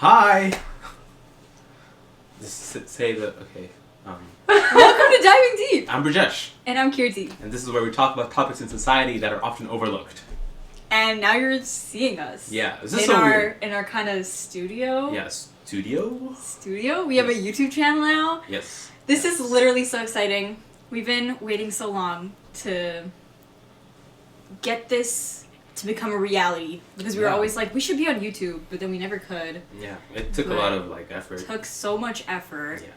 Hi! Just say the... Okay. Welcome to Diving Deep! I'm Brijesh. And I'm Kirti. And this is where we talk about topics in society that are often overlooked. And now you're seeing us. Yeah, this is so weird. In our kind of studio. Yeah, studio? Studio? We have a YouTube channel now. Yes. This is literally so exciting. We've been waiting so long to get this to become a reality. Because we were always like, we should be on YouTube, but then we never could. Yeah, it took a lot of effort. It took so much effort. Yeah.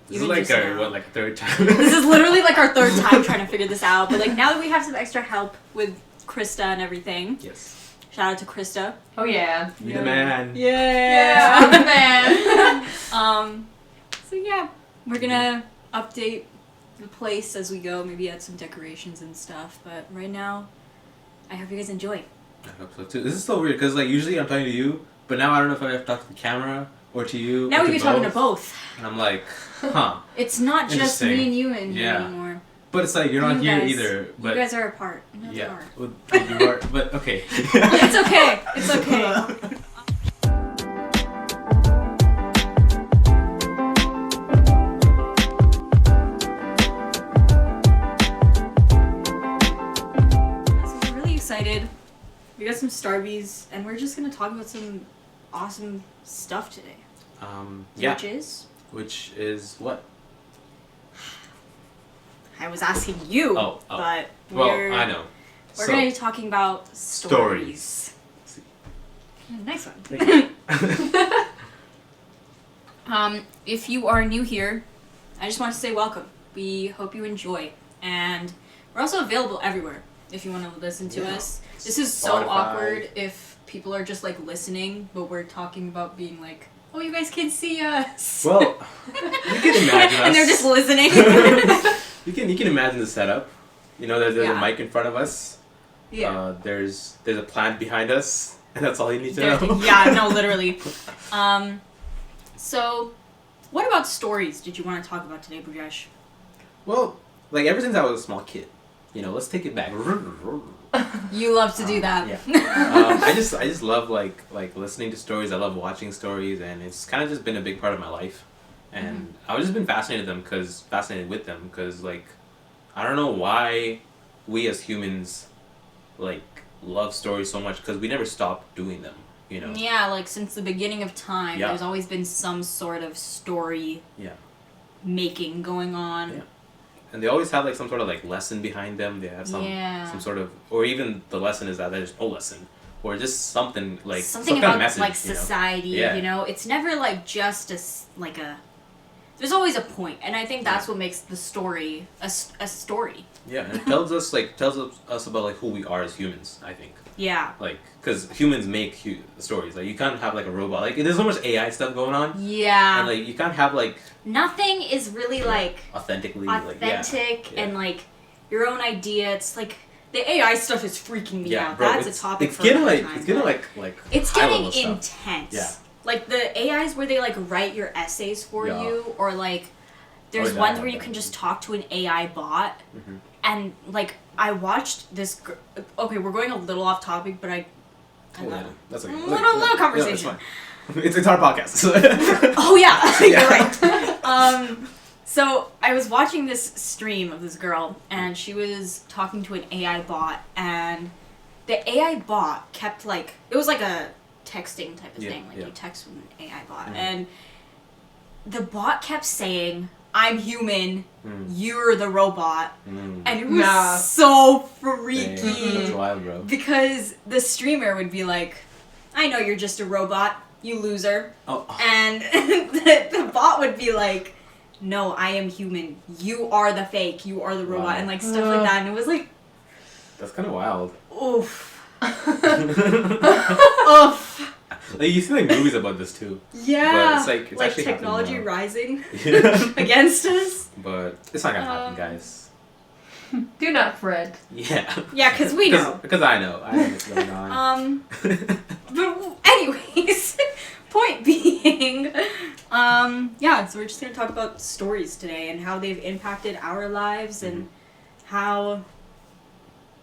This is like our third time? This is literally like our third time trying to figure this out. But now that we have some extra help with Krista and everything. Yes. Shout out to Krista. Oh yeah. You the man. Yeah. I'm the man. So yeah, we're gonna update the place as we go, maybe add some decorations and stuff, but right now, I hope you guys enjoy. I hope so too. This is so weird, because usually I'm talking to you, but now I don't know if I have to talk to the camera, or to you, now or we've been talking to both. both. And I'm like, huh. It's not just me and you in here anymore. But it's like, you're not here guys, either. But you guys are apart. No, yeah. You are, but okay. It's okay. It's okay. So we're really excited. We got some Starbies, and we're just gonna talk about some awesome stuff today. Yeah. Which is what? I was asking you, but I know. We're going to be talking about stories. Nice one. If you are new here, I just want to say welcome. We hope you enjoy. And we're also available everywhere if you want to listen to us. This is so awkward if people are just listening, but we're talking about being like, oh, you guys can see us. Well, you can imagine us. And they're just listening. You can imagine the setup. There's a mic in front of us. Yeah. There's a plant behind us, and that's all you need to know. Yeah, no, literally. So, what about stories did you want to talk about today, Brijesh? Well, ever since I was a small kid, let's take it back. You love to do that. Yeah. I just love listening to stories. I love watching stories, and it's kind of just been a big part of my life. And I've just been fascinated with them because I don't know why we as humans love stories so much, because we never stop doing them. Yeah, since the beginning of time, there's always been some sort of story. Making going on. Yeah. And they always have some sort of lesson behind them. They have some sort of, or even the lesson is that there's no lesson, or just something something some about kind of message, society. It's never just a. There's always a point, and I think that's what makes the story a story. Yeah, and it tells us about who we are as humans, I think. Yeah. Because humans make stories. You can't have a robot. There's so much AI stuff going on. Yeah. And you can't have nothing is really authentically and your own idea. It's the AI stuff is freaking me out. Bro, that's a topic for another time. It's getting it's getting intense. Yeah. The AIs where they write your essays for you, or there's ones where you can just talk to an AI bot, and I watched this. Okay, we're going a little off topic, but that's okay. Little conversation. Yeah, it's our podcast. Oh yeah, you're right. So I was watching this stream of this girl, and she was talking to an AI bot, and the AI bot kept it was a texting type of thing, you text with an AI bot, and the bot kept saying, "I'm human, you're the robot," and it was so freaky. That's wild, bro. Because the streamer would be like, "I know you're just a robot, you loser," and the bot would be like, "No, I am human. You are the fake. You are the robot," and stuff like that, and it was that's kind of wild. Oof. Oof. You see movies about this too. Yeah. But it's actually technology rising against us. But it's not gonna happen, guys. Do not fret. Yeah. Yeah, because we know. Because I know what's going on. But anyways, point being, so we're just gonna talk about stories today and how they've impacted our lives and how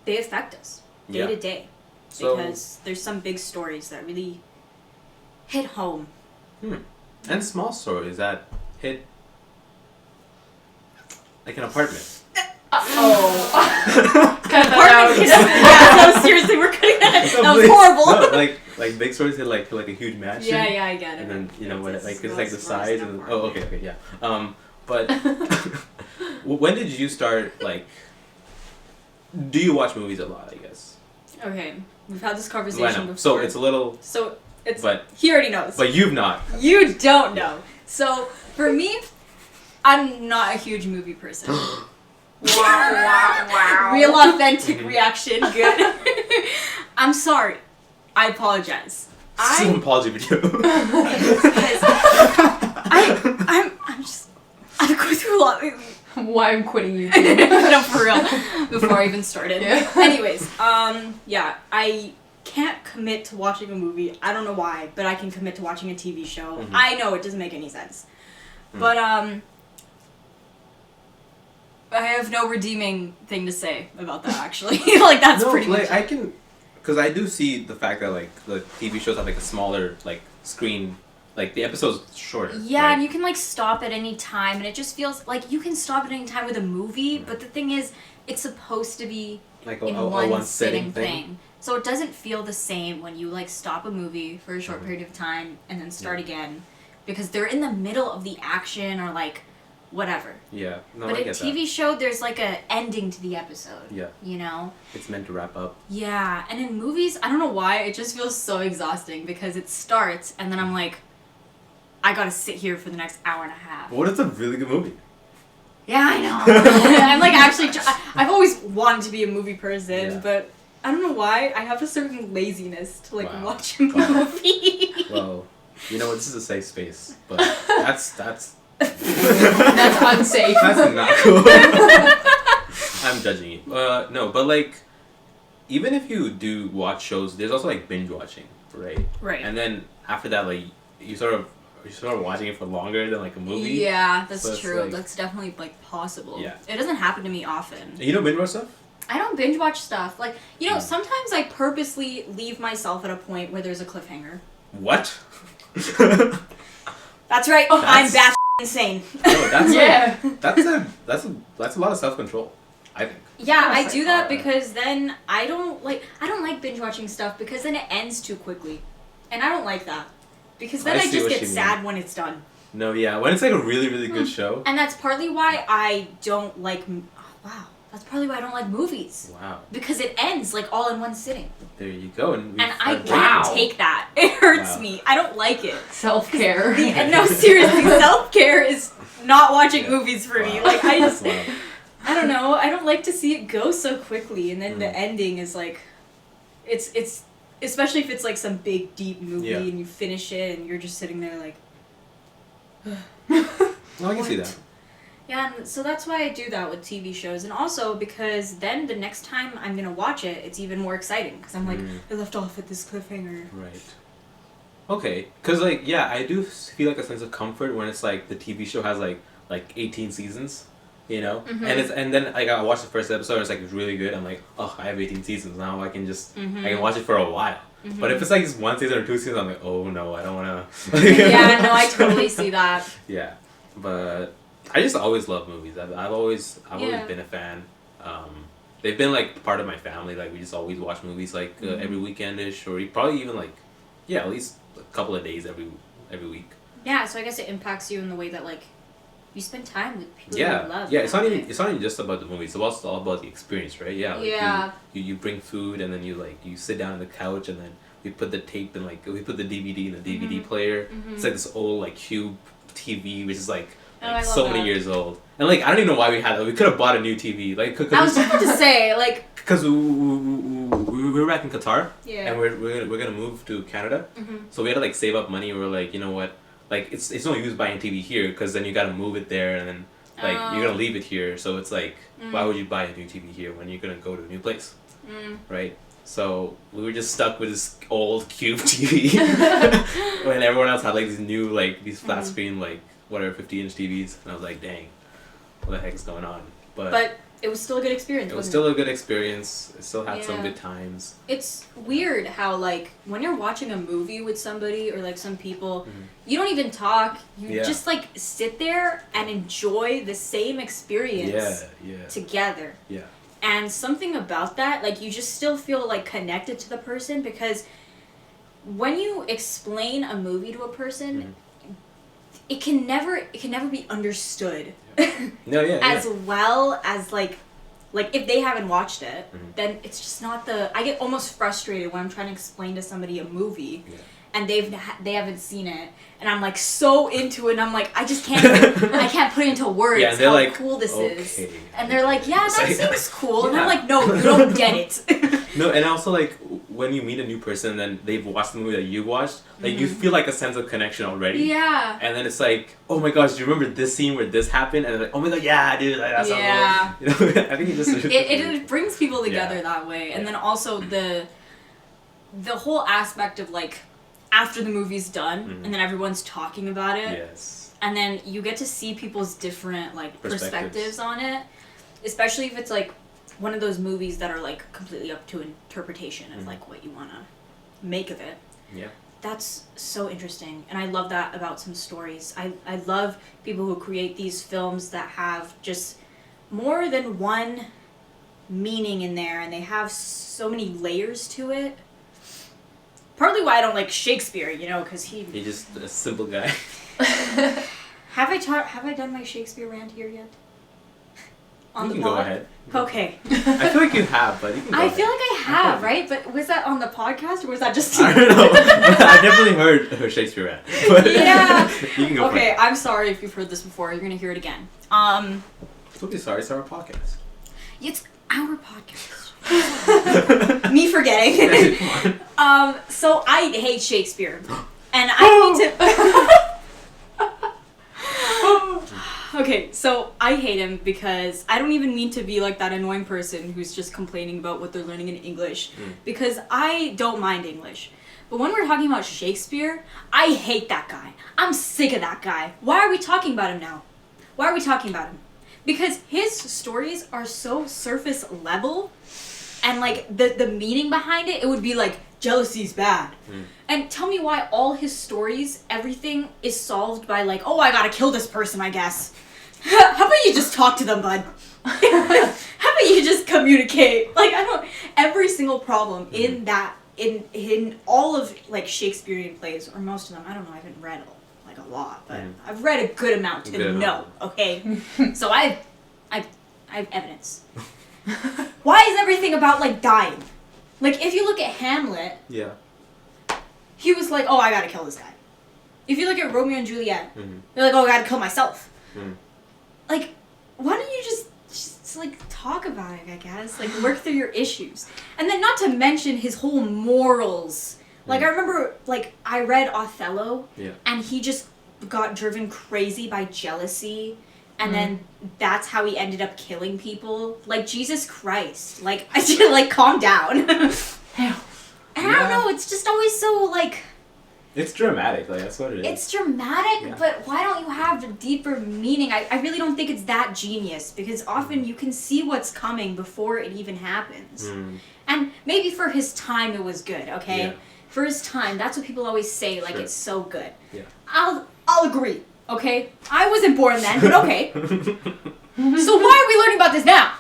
they affect us day to day. Because there's some big stories that really hit home And small stories that hit like an apartment. Oh. Cut that Apartment out. yeah, no, seriously, we're cutting that. That was horrible. No, like big stories hit like a huge mansion. Yeah, I get it. And then you know what? It's Like it's gross, like the gross size stuff and for oh, me. okay, yeah. But when did you start like? Do you watch movies a lot? I guess. Okay, we've had this Well, I conversation know. before. So it's a little. So it's. But he already knows. but you've not. You don't know. So for me, I'm not a huge movie person. Wow. Real authentic reaction. Good. I'm sorry. I apologize. This is an apology video. I'm going through a lot lately. Why I'm quitting you. No, for real. Before I even started. Yeah. Anyways, yeah, I can't commit to watching a movie. I don't know why, but I can commit to watching a TV show. Mhm. I know it doesn't make any sense. But, I have no redeeming thing to say about that, actually. Like, that's pretty much like it. I can, because I do see the fact that like the TV shows have like a smaller like screen, like the episodes shorter. Yeah, right? and you can like stop at any time, and it just feels like you can stop at any time with a movie. But the thing is, it's supposed to be like in a one one sitting thing. So it doesn't feel the same when you like stop a movie for a short Mhm. period of time and then start again, because they're in the middle of the action or like whatever. Yeah, no, But I a get TV show, there's like a ending to the episode. Yeah. You know. It's meant to wrap up. Yeah, and in movies, I don't know why, it just feels so exhausting because it starts and then I'm like, I gotta sit here for the next hour and a half. But what is a really good movie? Yeah, I know. I'm like actually, I've always wanted to be a movie person, Yeah. but I don't know why. I have a certain laziness to like Wow. watch a Wow. movie. Well, you know what? This is a safe space, but that's That's unsafe. that's not cool. I'm judging you. No, but like, even if you do watch shows, there's also like binge watching, right? Right. And then after that, like you're sort of watching it for longer than like a movie. Yeah, that's So it's true. like- That's definitely like possible. Yeah. It doesn't happen to me often. You don't binge watch stuff? I don't binge watch stuff. Like, you know, Mm. sometimes I purposely leave myself at a point where there's a cliffhanger. What? That's right. I'm bat insane. No, that's Yeah. that's a lot of self control. I think. Yeah, I Yes, do I that are. because then I don't like binge watching stuff because then it ends too quickly. And I don't like that. Because then I I see just what get you mean. sad when it's done. No, yeah, when it's like a really really good show. And that's partly why I don't like wow. That's probably why I don't like movies. Wow, Because it ends like all in one sitting. there you go. And I can't can't Wow. take that. It hurts Wow. me. I don't like it. Self-care. And no, seriously, self-care is not watching Yeah. movies for me. Wow. Like I just Wow. I don't know. I don't like to see it go so quickly, and then the Mm. ending is like, it's especially if it's like some big deep movie Yeah. and you finish it and you're just sitting there like, Well, I can see that. yeah. And so that's why I do that with TV shows, and also because then the next time I'm gonna watch it, it's even more exciting because I'm like, Mm. I left off at this cliffhanger. Right. Okay, cause like yeah, I do feel like a sense of comfort when it's like the TV show has like 18 seasons, you know, Mhm. and then like I watched the first episode, it's like it's really good. I'm like, oh, I have 18 seasons now. I can just Mhm. I can watch it for a while. Mhm. But if it's like just one season or two seasons, I'm like, oh no, I don't wanna. Yeah, no, I totally see that. Yeah, but I just always love movies. I've always Yeah. been a fan. They've been like part of my family. Like we just always watch movies like every weekendish, or probably even like at least a couple of days every week. Yeah, so I guess it impacts you in the way that like you spend time with people Yeah, you love. yeah. It's that not even way. just about the movie. It's all about the experience, right? Yeah. Like Yeah. You bring food and then you sit down on the couch and then we put the tape and like we put the DVD in the DVD player. Mhm. It's like this old like cube TV, which is like Oh, I love so many that. years old. And like I don't even know why we had that. We could have bought a new TV. Like I was just about to say like because we were back in Qatar yeah. and we're gonna move to Canada. Mhm. So we had to like save up money. We were like, you know what? Like it's no use buying TV here because then you gotta move it there and then like Oh. you're gonna leave it here. So it's like why Mm. would you buy a new TV here when you're gonna go to a new place, Mm. right? So we were just stuck with this old cube TV when everyone else had like these new like these flat Mhm. screen like whatever 50-inch TVs and I was like, dang, what the heck is going on? But it was still a good experience. It was wasn't still a good experience. It still had some Yeah. good times. It's weird how like when you're watching a movie with somebody or like some people, you don't even talk. You Yeah. just like sit there and enjoy the same experience Yeah. together. Yeah. And something about that, like you just still feel like connected to the person because when you explain a movie to a person, it can never be understood No, yeah. as well as like if they haven't watched it, then it's just not the. I get almost frustrated when I'm trying to explain to somebody a movie, and they haven't seen it, and I'm like so into it, and I'm like I just can't I can't put it into words Yeah, and they're how like, cool this is, okay. and they're like, yeah, that It's like- seems cool, and Yeah. I'm like, no, you don't get it. No, and also like when you meet a new person and then they've watched the movie that you watched, like you feel like a sense of connection already. Yeah. And then it's like, oh my gosh, do you remember this scene where this happened? And they're like, oh my god, yeah, dude, like, that's Yeah. you know, I think it just It brings people together Yeah. that way, and Yeah. then also the whole aspect of like after the movie's done and then everyone's talking about it, Yes. and then you get to see people's different like perspectives on it, especially if it's like one of those movies that are like completely up to interpretation of like what you want to make of it. Yeah. That's so interesting, and I love that about some stories. I love people who create these films that have just more than one meaning in there, and they have so many layers to it. Partly why I don't like Shakespeare, you know, because He's just a simple guy. Have I done my Shakespeare rant here yet? On You the can go pod? ahead. Okay. I feel like you have, but you can go I ahead. feel like I have, right? But was that on the podcast or was that just? I don't know. I definitely heard her Shakespeare rant. But Yeah. you can go for Okay, it. I'm sorry if you've heard this before. You're gonna hear it again. Don't be sorry, it's our podcast. It's our podcast. Me forgetting. Come on. So I hate Shakespeare, and I need to. Okay, so I hate him because I don't even mean to be like that annoying person who's just complaining about what they're learning in English, because I don't mind English. But when we're talking about Shakespeare, I hate that guy. I'm sick of that guy. Why are we talking about him now? Why are we talking about him? Because his stories are so surface level, and like the meaning behind it would be like jealousy's bad. And tell me why all his stories, everything is solved by like, oh, I gotta kill this person, I guess. How about you just talk to them, bud? How about you just communicate? Like, I don't. Every single problem in that in all of like Shakespearean plays, or most of them, I don't know. I haven't read like a lot, but I've read a good amount to know. Okay, so I have evidence. Why is everything about like dying? Like, if you look at Hamlet, Yeah. he was like, oh, I gotta kill this guy. If you look at Romeo and Juliet, they're like, oh, I gotta kill myself. Like, why don't you just like talk about it, I guess? Like, work through your issues. And then not to mention his whole morals. Like, I remember, like, I read Othello, and he just got driven crazy by jealousy, and then that's how he ended up killing people. Like, Jesus Christ. Like, I should, like, calm down. And I don't know, it's just always so, like... It's dramatic, like that's what it is. It's dramatic, Yeah. but why don't you have a deeper meaning? I really don't think it's that genius, because often you can see what's coming before it even happens. And maybe for his time it was good, okay? Yeah. For his time, that's what people always say, like, Sure. it's so good. Yeah. I'll agree, okay? I wasn't born then, but okay. So why are we learning about this now?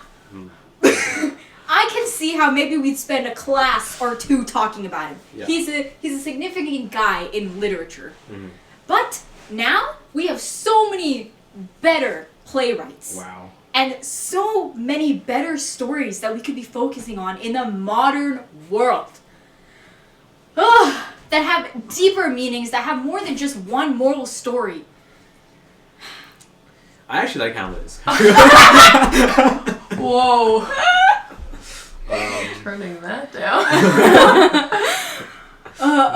I can see how maybe we'd spend a class or two talking about him. Yeah. He's a significant guy in literature. But now we have so many better playwrights. Wow. And so many better stories that we could be focusing on in the modern world. Ugh, that have deeper meanings, that have more than just one moral story. I actually like Hamlet. Whoa. Turning that down.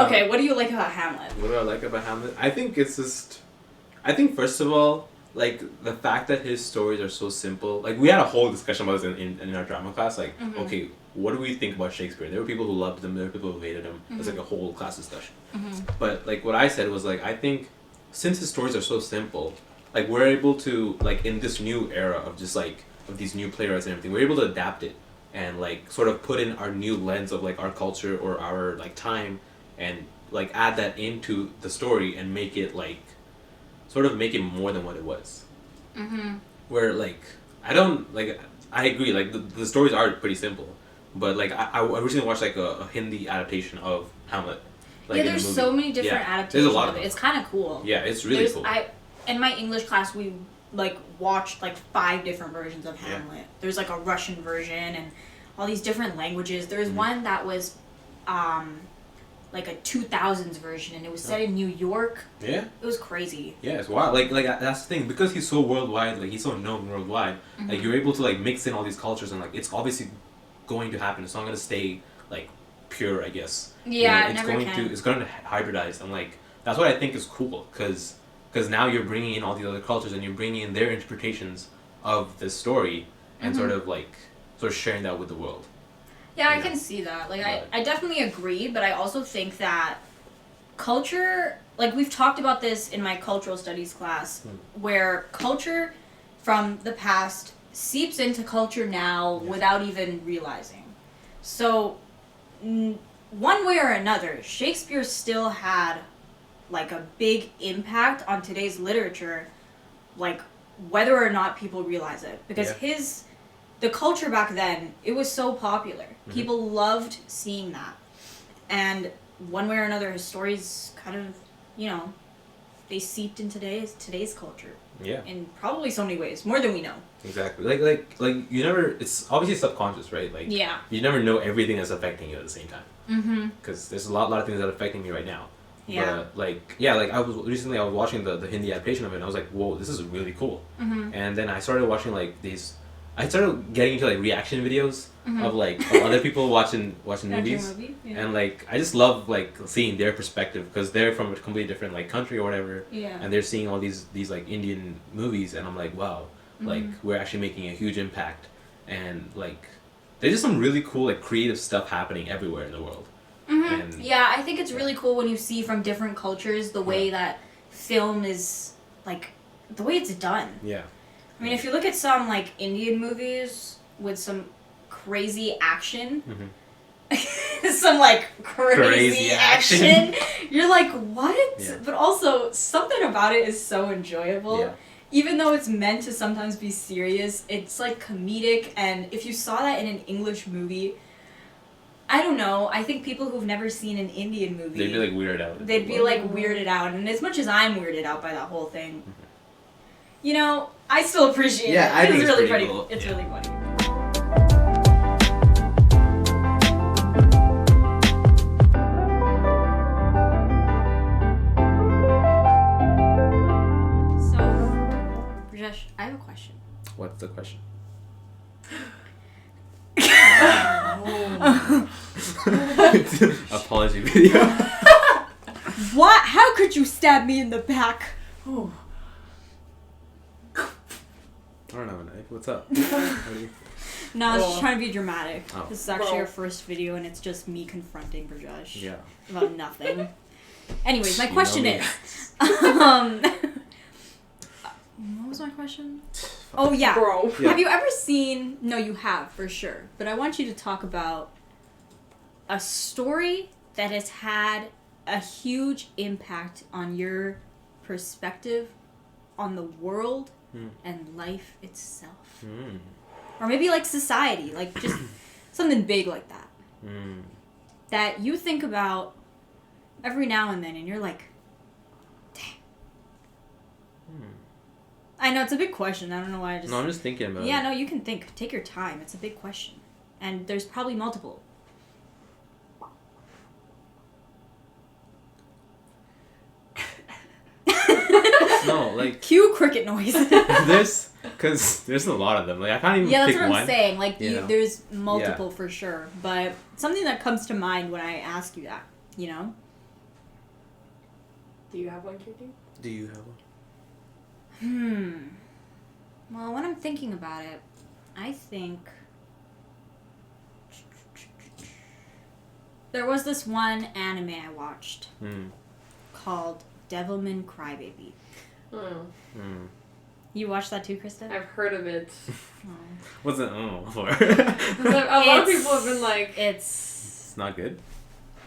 Okay, what do you like about Hamlet? What do I like about Hamlet? I think it's just... I think, first of all, like, the fact that his stories are so simple... Like, we had a whole discussion about this in our drama class. Like, okay, what do we think about Shakespeare? There were people who loved him. There were people who hated him. It was, like, a whole class discussion. But, like, what I said was, like, I think since his stories are so simple, like, we're able to, like, in this new era of just, like, of these new playwrights and everything, we're able to adapt it and like sort of put in our new lens of like our culture or our like time and like add that into the story and make it like sort of make it more than what it was. Where like I don't like I agree like the stories are pretty simple, but like I recently watched like a Hindi adaptation of Hamlet. Like, yeah, there's so many different adaptations there's a lot of of it. them. It's kind of cool. Yeah, it's really cool. In my English class, we like watched like 5 different versions of Hamlet. There's like a Russian version and all these different languages. There's one that was like a 2000s version, and it was set in New York. Yeah. It was crazy. Yeah, it's wild. Like that's the thing, because he's so worldwide, like he's so known worldwide. Like you're able to like mix in all these cultures, and like it's obviously going to happen. It's not gonna stay like pure, I guess. Yeah, it's going to hybridize, and like that's what I think is cool, because now you're bringing in all these other cultures and you're bringing in their interpretations of this story and sort of sharing that with the world. Yeah, I can see that. Like, I definitely agree, but I also think that culture, like we've talked about this in my cultural studies class, where culture from the past seeps into culture now without even realizing. So, one way or another, Shakespeare still had like a big impact on today's literature, like whether or not people realize it, because the culture back then, it was so popular. People loved seeing that, and one way or another, his stories kind of, they seeped in today's culture. Yeah. In probably so many ways, more than we know. Exactly. Like you never. It's obviously subconscious, right? Like you never know everything that's affecting you at the same time. Because there's a lot of things that are affecting me right now. Yeah. But I was watching the Hindi adaptation of it, and I was like, whoa, this is really cool. And then I started watching I started getting into like reaction videos of like of other people watching movies, and like I just love like seeing their perspective, because they're from a completely different like country or whatever, and they're seeing all these like Indian movies, and I'm like, wow, like we're actually making a huge impact, and like there's just some really cool like creative stuff happening everywhere in the world. And, yeah, I think it's really cool when you see from different cultures the way that film is like the way it's done. Yeah. I mean, if you look at some like Indian movies with some crazy action, some like crazy action, you're like, what? Yeah. But also, something about it is so enjoyable. Yeah. Even though it's meant to sometimes be serious, it's like comedic, and if you saw that in an English movie, I don't know, I think people who've never seen an Indian movie, they'd be like weirded out. They'd be like weirded out, and as much as I'm weirded out by that whole thing, I still appreciate it. I think it's really pretty funny. cool. It's really funny. So, Brijesh, I have a question. What's the question? Apology video. What? How could you stab me in the back? Oh. I don't have a knife. What's up? No, I was just trying to be dramatic. Oh. This is actually our first video, and it's just me confronting Brijesh about nothing. Anyways, my question is, what was my question? Oh yeah. Bro. Yeah. Have you ever seen? No, you have for sure. But I want you to talk about a story that has had a huge impact on your perspective on the world and life itself. Or maybe like society, like just something big like that. That you think about every now and then, and you're like, dang. I know, it's a big question. I don't know why I just... No, I'm just thinking about it. Yeah, no, you can think. Take your time. It's a big question. And there's probably multiple. No, like... Cue cricket noise. Because there's a lot of them. Like, I can't even yeah, pick that's what one. I'm saying. Like, there's multiple Yeah. for sure. But something that comes to mind when I ask you that, Do you have one, Kirti? Do you have one? Well, when I'm thinking about it, I think... There was this one anime I watched called Devilman Crybaby. You watched that too, Krista? I've heard of it. What's it for? A lot of people have been like, It's not good?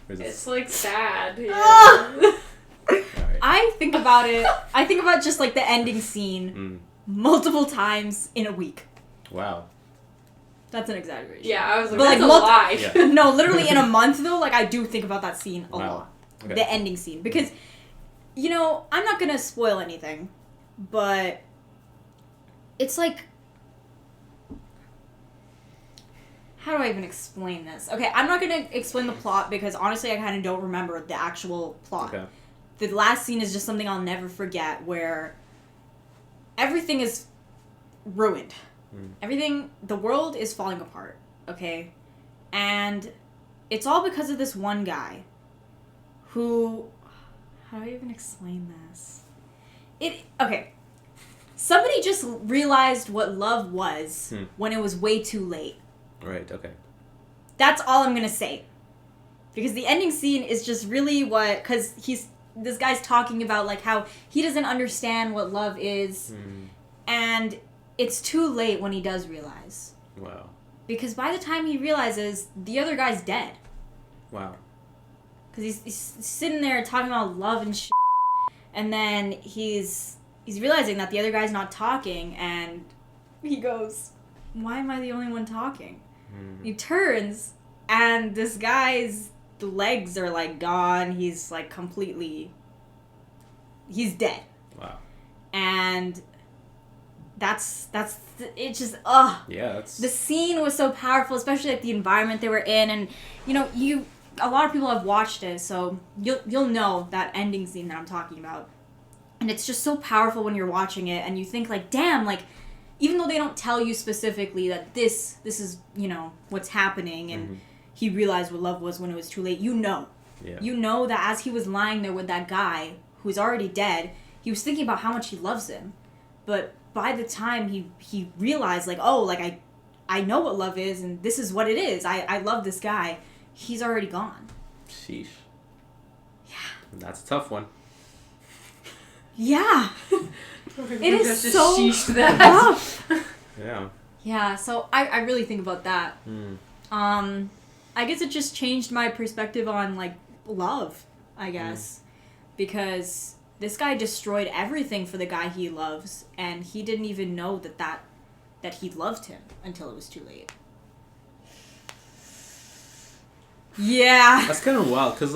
Or is it... it's like sad. Yeah. Alright. I think about it. I think about just like the ending scene multiple times in a week. Wow. That's an exaggeration. Yeah, I was like, But, that's like, a lie. Yeah. No, literally in a month though, like I do think about that scene a Wow. lot. Okay. The ending scene. Because, you know, I'm not gonna spoil anything, but it's like, how do I even explain this? Okay, I'm not gonna explain the plot because honestly I kind of don't remember the actual plot. Okay. The last scene is just something I'll never forget where everything is ruined. Everything, the world is falling apart, okay? And it's all because of this one guy who, how do I even explain this? Okay. Somebody just realized what love was when it was way too late. Right, okay. That's all I'm gonna say. Because the ending scene is just really what, because this guy's talking about like how he doesn't understand what love is, and it's too late when he does realize. Wow. Because by the time he realizes, the other guy's dead. Wow. Because he's sitting there talking about love and shit, and then he's realizing that the other guy's not talking, and he goes, why am I the only one talking? He turns, and this guy's legs are like gone. He's like he's dead. Wow. And it's just Yeah, that's... the scene was so powerful, especially like the environment they were in, and you know, a lot of people have watched it, so you'll know that ending scene that I'm talking about. And it's just so powerful when you're watching it, and you think like, damn, like even though they don't tell you specifically that this is, you know, what's happening, and he realized what love was when it was too late, you know. Yeah. You know that as he was lying there with that guy who's already dead, he was thinking about how much he loves him. But by the time he realized, like, oh, like, I know what love is, and this is what it is. I love this guy. He's already gone. Sheesh. Yeah. That's a tough one. Yeah. It is Just so sheesh that. tough. Yeah. Yeah, so I really think about that. I guess it just changed my perspective on, like, love, I guess. Because this guy destroyed everything for the guy he loves, and he didn't even know that he loved him until it was too late. Yeah. That's kind of wild, cause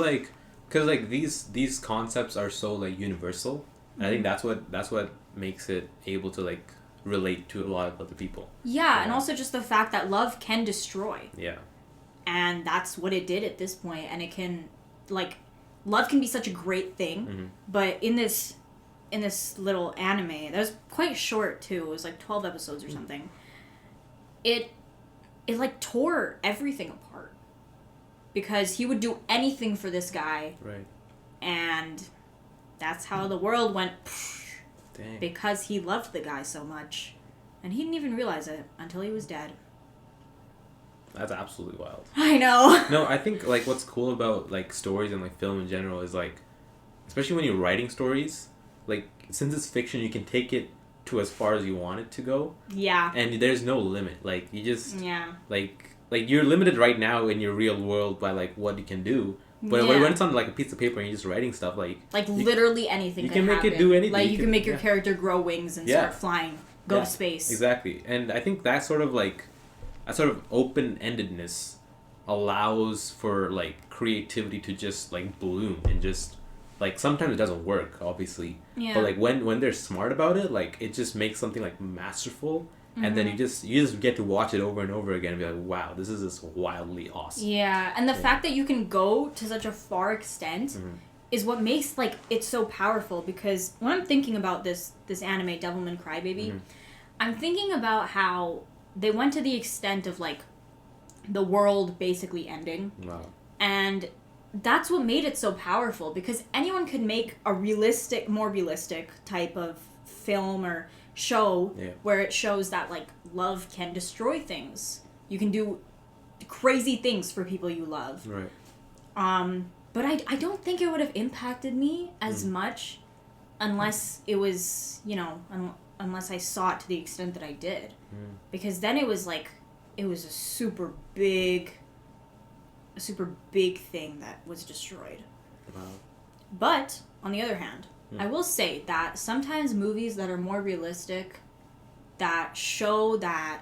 these concepts are so like universal, and I think that's what makes it able to like relate to a lot of other people. Yeah, and also just the fact that love can destroy. Yeah. And that's what it did at this point, and it can, like, love can be such a great thing, but in this little anime that was quite short too, it was like 12 episodes or something, it like tore everything apart because he would do anything for this guy, Right. and that's how the world went Dang. because he loved the guy so much, and he didn't even realize it until he was dead. That's absolutely wild. I know. No, I think like what's cool about like stories and like film in general is like, especially when you're writing stories, like since it's fiction, you can take it to as far as you want it to go, Yeah. and there's no limit. Like you just Yeah. like you're limited right now in your real world by like what you can do. But when it's on like a piece of paper and you're just writing stuff like literally anything you can make happen. it do anything. Like you can make your character grow wings and start flying, go to space. Exactly. And I think that sort of open-endedness allows for like creativity to just like bloom, and just like sometimes it doesn't work obviously, but like when they're smart about it, like it just makes something like masterful, and then you just get to watch it over and over again and be like, wow, this is just wildly awesome. Yeah, and the fact that you can go to such a far extent is what makes like it so powerful, because when I'm thinking about this anime Devilman Crybaby, I'm thinking about how they went to the extent of like the world basically ending. Wow. And that's what made it so powerful, because anyone could make a more realistic type of film or show where it shows that like love can destroy things. You can do crazy things for people you love. Right. But I don't think it would have impacted me as much unless it was, you know, unless I saw it to the extent that I did. Because then it was like, it was a super big thing that was destroyed. Wow. But, on the other hand, I will say that sometimes movies that are more realistic, that show that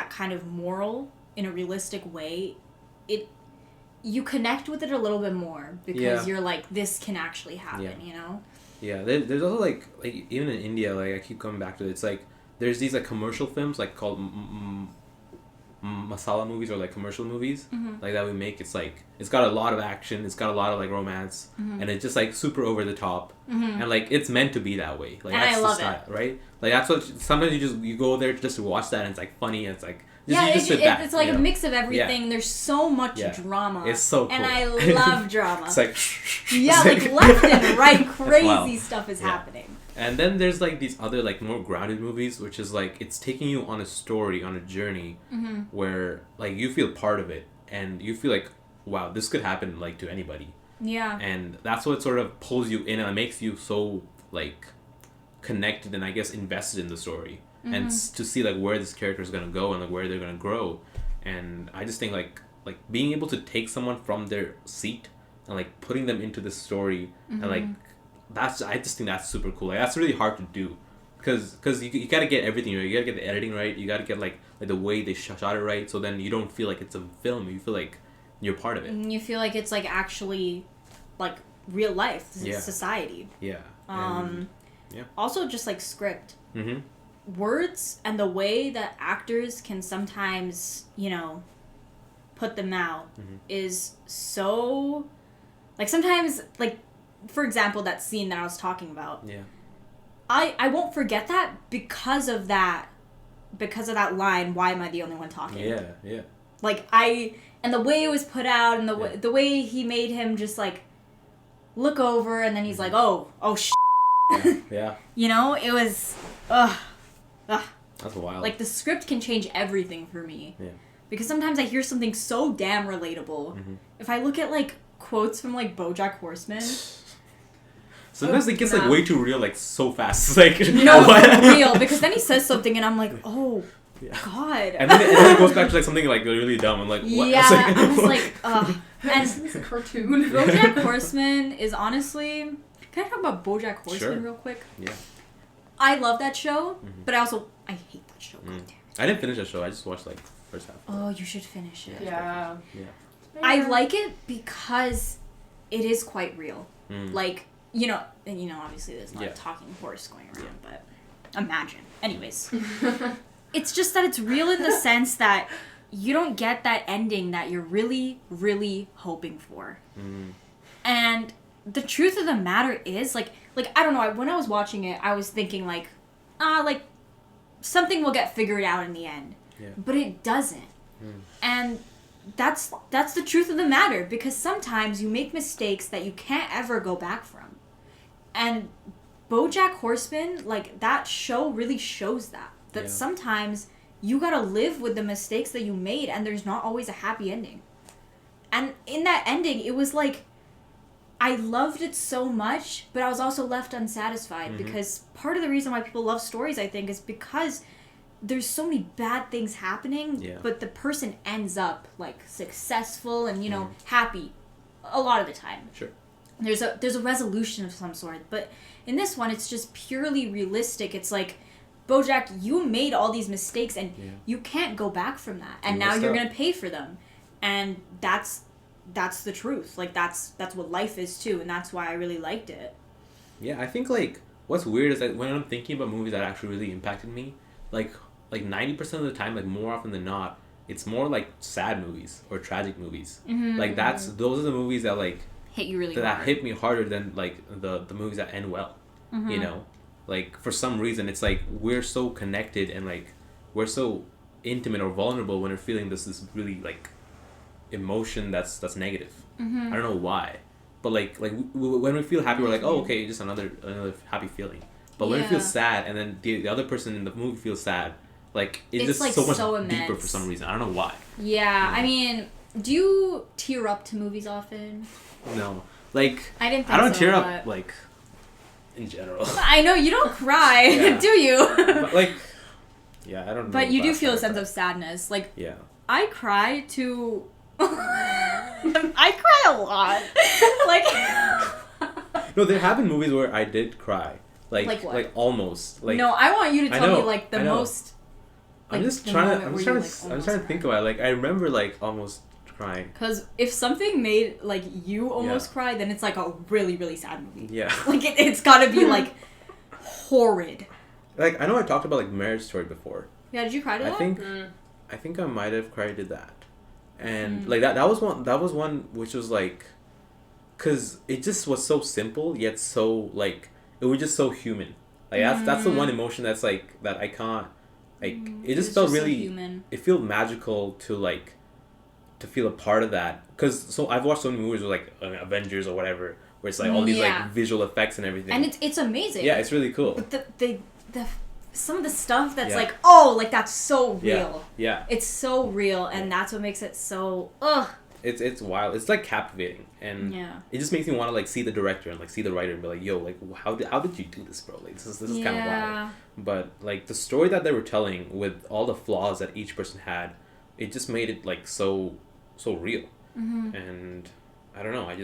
kind of moral in a realistic way, you connect with it a little bit more because you're like, this can actually happen, you know? Yeah, there's also like even in India, like I keep coming back to it. It's like there's these like commercial films like called masala movies or like commercial movies like that we make. It's like it's got a lot of action, it's got a lot of like romance, and it's just like super over the top, and like it's meant to be that way. Like and that's I love the style, it. right? Like that's what sometimes you go there just to watch that, and it's like funny, and it's like it's like a mix of everything. There's so much drama. It's so cool. And I love drama. It's like like left and right crazy stuff is happening. And then there's like these other like more grounded movies, which is like it's taking you on a story, on a journey, where like you feel part of it, and you feel like, wow, this could happen like to anybody. Yeah. And that's what sort of pulls you in, and it makes you so like connected and I guess invested in the story, and to see like where this character is gonna go and like where they're gonna grow. And I just think like being able to take someone from their seat and like putting them into the story and like I just think that's super cool. Like that's really hard to do, because you gotta get everything right. You gotta get the editing right. You gotta get like the way they shot it right. So then you don't feel like it's a film. You feel like you're part of it. And you feel like it's like actually like real life society. Yeah. Also just like script. Mm-hmm. Words and the way that actors can sometimes, put them out is so like sometimes like. For example, that scene that I was talking about. Yeah. I won't forget that because of that line, why am I the only one talking? Yeah, yeah. Like and the way it was put out and the way he made him just like look over and then he's like, oh Yeah. It was That's wild. Like the script can change everything for me. Yeah. Because sometimes I hear something so damn relatable. If I look at like quotes from like BoJack Horseman, sometimes it gets like way too real, like so fast. It's like real, because then he says something and I'm like, oh god. And then it goes back to like something like really dumb. I'm like, what? Yeah, I was like, and it's a cartoon. BoJack Horseman is honestly. Can I talk about BoJack Horseman real quick? Yeah. I love that show, but I hate that show. God damn it. I didn't finish the show. I just watched like first half. Oh, you should finish it. Yeah. I like it because it is quite real. Like, obviously there's not a talking horse going around, but imagine. Anyways. It's just that it's real in the sense that you don't get that ending that you're really, really hoping for. And the truth of the matter is, like I don't know, when I was watching it, I was thinking like something will get figured out in the end. Yeah. But it doesn't. And that's the truth of the matter, because sometimes you make mistakes that you can't ever go back from. And BoJack Horseman, like that show really shows that sometimes you gotta live with the mistakes that you made, and there's not always a happy ending. And in that ending, it was like I loved it so much, but I was also left unsatisfied, because part of the reason why people love stories, I think, is because there's so many bad things happening, but the person ends up like successful and happy a lot of the time. Sure. There's a resolution of some sort, but in this one it's just purely realistic. It's like, BoJack, you made all these mistakes and you can't go back from that, and now you're gonna pay for them, and that's the truth. Like that's what life is too, and that's why I really liked it. Yeah, I think like what's weird is that when I'm thinking about movies that actually really impacted me, like 90% of the time, like more often than not, it's more like sad movies or tragic movies. Like those are the movies that like hit you really that hard. hit me harder than like the movies that end well. Like for some reason it's like we're so connected and like we're so intimate or vulnerable when we're feeling this really like emotion that's negative. I don't know why, but like when we feel happy, we're like, oh, okay, just another happy feeling. But when we feel sad and then the other person in the movie feels sad, like it's just like so much so deeper for some reason. I don't know why. Yeah, I mean, do you tear up to movies often? No, like I didn't think I don't so, tear but... up like in general. I know you don't cry, Yeah. do you? But like, yeah, I don't know. But you do last feel a time I sense cried. of sadness. Like, Yeah. I cry to... I cry a lot. Like... No, there have been movies where I did cry. Like what? Like almost. Like no, I want you to I tell me know, like the I know. most... I'm like, just the trying to. moment I'm where just trying you, to. like, I'm almost trying to think cry. about it. Like I remember like almost crying. Because if something made like you almost cry, then it's like a really, really sad movie. Yeah. Like it's gotta be like horrid. Like I know I talked about like Marriage Story before. Yeah, did you cry to that? I think I might have cried to that, and Mm. like that was one. That was one which was like, cause it just was so simple yet so like it was just so human. Like that's the one emotion that's like that I can't. Like it just It's felt so really. human. It felt magical to like, to feel a part of that. Cause so I've watched so many movies with like Avengers or whatever, where it's like all these Yeah. like visual effects and everything. And it's amazing. Yeah, it's really cool. But the some of the stuff that's Yeah. like, oh, like that's so Yeah. real. Yeah. It's so real, and that's what makes it so ugh. It's wild. It's like captivating, and Yeah. it just makes me want to like see the director and like see the writer and be like, yo, like how did you do this, bro? Like this is kind of wild. But like the story that they were telling with all the flaws that each person had, it just made it like so real. Mm-hmm. And I don't know. It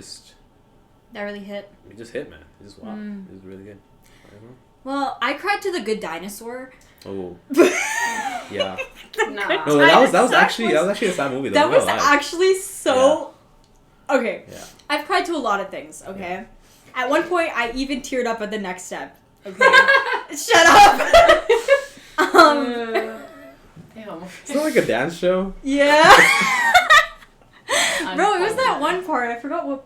That really hit. just hit, man. It just wow. It was really good. I don't know. Well, I cried to The Good Dinosaur. Oh yeah. Nah. No, that was Dinosaur actually a sad movie. Though, That I'm not was gonna lie. actually so. Okay. Yeah. I've cried to a lot of things. Okay. At one point, I even teared up at the next step. Okay. Shut up. Ew. It's not like a dance show. Yeah. Bro, it was that one part. I forgot what.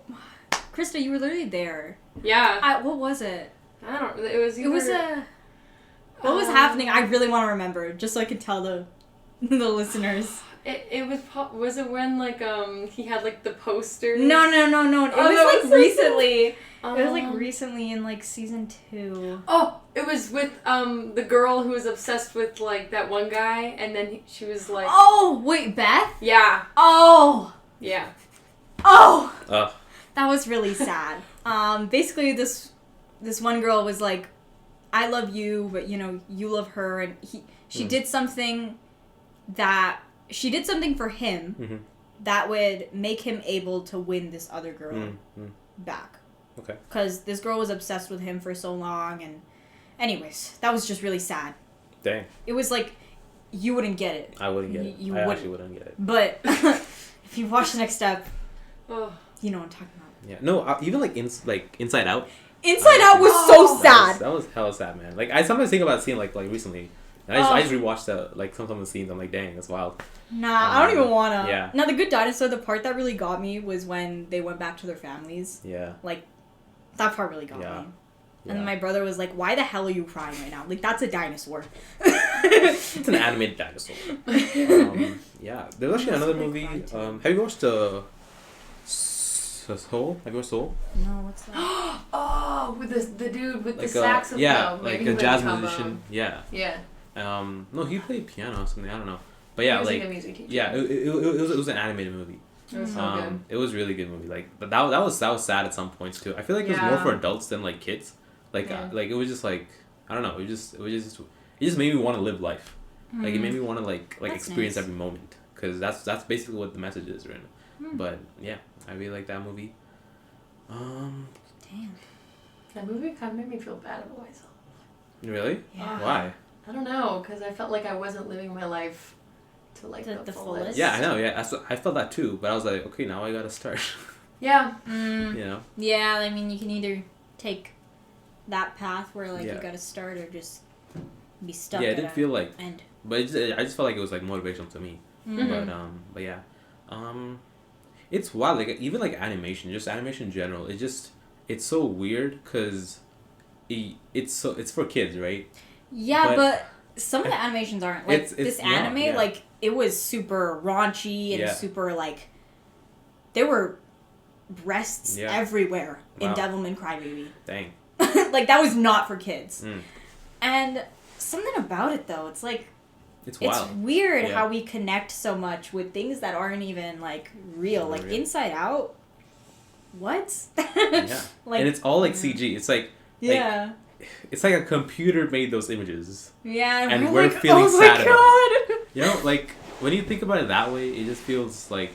Krista, you were literally there. Yeah. What was it? I don't. It was. It was a. What was happening? I really want to remember, just so I can tell the listeners. It was. Was it when like he had like the poster? No. It Oh, was that like was so recently. It was like Um, recently in like season 2. Oh, it was with the girl who was obsessed with like that one guy, and then she was like. Oh wait, Beth. Yeah. Oh. Yeah. Oh. Ugh. That was really sad. Basically this one girl was like, I love you, but you know, you love her, and she did something for him Mm-hmm. that would make him able to win this other girl Mm-hmm. back. Okay. Because this girl was obsessed with him for so long, and anyways, that was just really sad. Dang. It was like, you wouldn't get it. I wouldn't get it. You I wouldn't. actually wouldn't get it. But if you watch the next step, Oh. you know what I'm talking about. Yeah. No. Even like Inside Out. Inside Out was so sad. That was hella sad, man. Like I sometimes think about seeing like recently, and I just rewatched some of the scenes. I'm like, dang, that's wild. Nah, I don't even wanna. Yeah. Now, The Good Dinosaur, the part that really got me was when they went back to their families. Yeah. Like, that part really got Yeah. me. And Yeah. then my brother was like, why the hell are you crying right now? Like, that's a dinosaur. It's an animated dinosaur. Yeah. There's actually another movie. Have you watched Soul? Have you watched Soul? No, what's that? Oh, with the dude with Like the saxophone. yeah, No, like maybe a he jazz played the musician. Yeah. trombone. Yeah. No, he played piano or something. I don't know. But He yeah, was like a music teacher. yeah, it was an animated movie. It was so good. It was really good movie. Like, but that was sad at some points too. I feel like it was more Yeah. for adults than like kids. Like, Yeah. like it was just like I don't know. It just made me want to live life. Like it made me want to like That's experience nice. every moment because that's basically what the message is, right? But yeah, I really like that movie. Damn. That movie kind of made me feel bad about myself. Really? Yeah. Why? I don't know, because I felt like I wasn't living my life to like To the the fullest. fullest? Yeah, I know. Yeah, I felt that too. But I was like, okay, now I gotta start. Yeah. Mm. You know? Yeah, I mean, you can either take that path where, like, Yeah. you gotta start or just be stuck Yeah, it at didn't a feel like. end. But I just felt like it was like motivational to me. Mm-hmm. But yeah, it's wild. Like even like animation, just animation in general. It's so weird because it's for kids, right? Yeah, but some of the animations aren't. Like, It's this young, anime, yeah. like, it was super raunchy and Yeah. super, like, there were breasts Yeah. everywhere in Wow. Devilman Crybaby. Dang. Like, that was not for kids. Mm. And something about it, though, it's like, It's it's wild. weird Yeah. how we connect so much with things that aren't even, like, real. Like, Real. Inside Out? What? Yeah. Like, and it's all like CG. It's like Yeah. It's like a computer made those images. Yeah, and we're like, feeling oh sad my about it. god. You know, like when you think about it that way, it just feels like